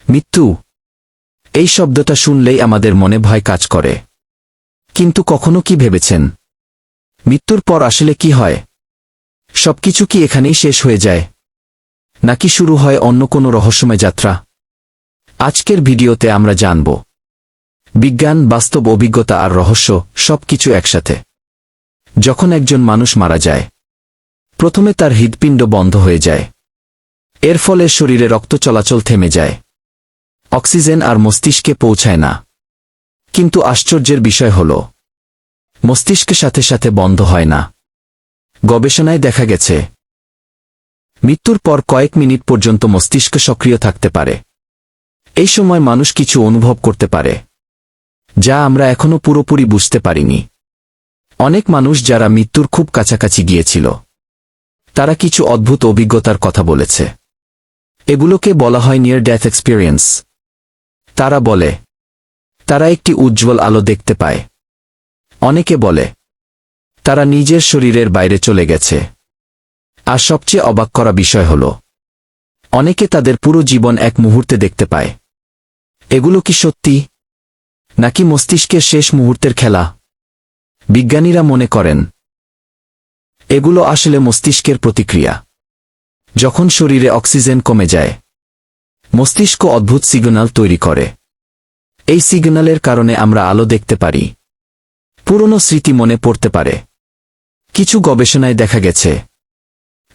মৃত্যু, এই শব্দটা শুনলেই আমাদের মনে ভয় কাজ করে। কিন্তু কখনো কি ভেবেছেন মৃত্যুর পর আসলে কি হয়? সবকিছু কি এখানেই শেষ হয়ে যায়, নাকি শুরু হয় অন্য কোনো রহস্যময় যাত্রা? আজকের ভিডিওতে আমরা জানব বিজ্ঞান, বাস্তব অভিজ্ঞতা আর রহস্য, সবকিছু একসাথে। যখন একজন মানুষ মারা যায়, প্রথমে তার হৃৎপিণ্ড বন্ধ হয়ে যায়। এর ফলে শরীরে রক্ত চলাচল থেমে যায়, অক্সিজেন আর মস্তিষ্কে পৌঁছায় না। কিন্তু আশ্চর্যের বিষয় হল, মস্তিষ্কের সাথে সাথে বন্ধ হয় না। গবেষণায় দেখা গেছে, মৃত্যুর পর কয়েক মিনিট পর্যন্ত মস্তিষ্ক সক্রিয় থাকতে পারে। এই সময় মানুষ কিছু অনুভব করতে পারে, যা আমরা এখনো পুরোপুরি বুঝতে পারিনি। অনেক মানুষ যারা মৃত্যুর খুব কাছাকাছি গিয়েছিল, তারা কিছু অদ্ভুত অভিজ্ঞতার কথা বলেছে। এগুলোকে বলা হয় নিয়ার ডেথ এক্সপিরিয়েন্স। তারা বলে, তারা একটি উজ্জ্বল আলো দেখতে পায়। অনেকে বলে, তারা নিজের শরীরের বাইরে চলে গেছে। আর সবচেয়ে অবাক করা বিষয় হল, অনেকে তাদের পুরো জীবন এক মুহূর্তে দেখতে পায়। এগুলো কি সত্যি, নাকি মস্তিষ্কের শেষ মুহূর্তের খেলা? বিজ্ঞানীরা মনে করেন, এগুলো আসলে মস্তিষ্কের প্রতিক্রিয়া। যখন শরীরে অক্সিজেন কমে যায়, মস্তিষ্ক অদ্ভুত সিগন্যাল তৈরি করে। এই সিগন্যালের কারণে আমরা আলো দেখতে পারি, পুরনো স্মৃতি মনে পড়তে পারে। কিছু গবেষণায় দেখা গেছে,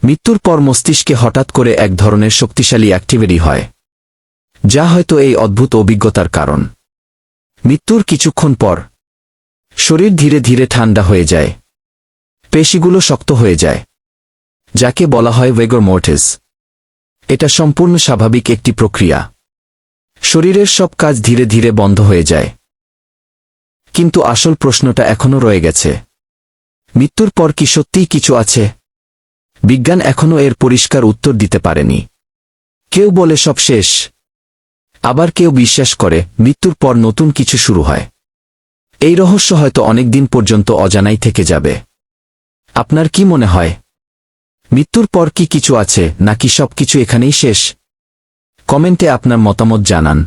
মৃত্যুর পর মস্তিষ্কে হঠাৎ করে এক ধরনের শক্তিশালী অ্যাক্টিভিটি হয়, যা হয়তো এই অদ্ভুত অভিজ্ঞতার কারণ। মৃত্যুর কিছুক্ষণ পর শরীর ধীরে ধীরে ঠান্ডা হয়ে যায়, পেশিগুলো শক্ত হয়ে যায়, যাকে বলা হয় ভিগর মর্টিস। এটা সম্পূর্ণ স্বাভাবিক একটি প্রক্রিয়া। শরীরের সব কাজ ধীরে ধীরে বন্ধ হয়ে যায়। কিন্তু আসল প্রশ্নটা এখনো রয়ে গেছে, মৃত্যুর পর কি সত্যিই কিছু আছে? বিজ্ঞান এখনো এর পরিষ্কার উত্তর দিতে পারেনি। কেউ বলে সব শেষ, আবার কেউ বিশ্বাস করে মৃত্যুর পর নতুন কিছু শুরু হয়। এই রহস্য হয়তো অনেকদিন পর্যন্ত অজানাই থেকে যাবে। আপনার কি মনে হয়, মৃত্যুর পর কি কিছু আছে, নাকি সবকিছু এখানেই শেষ? কমেন্টে আপনার মতামত জানান।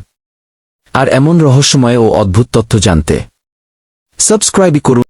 আর এমন রহস্যময় ও অদ্ভুত তথ্য জানতে সাবস্ক্রাইব করুন।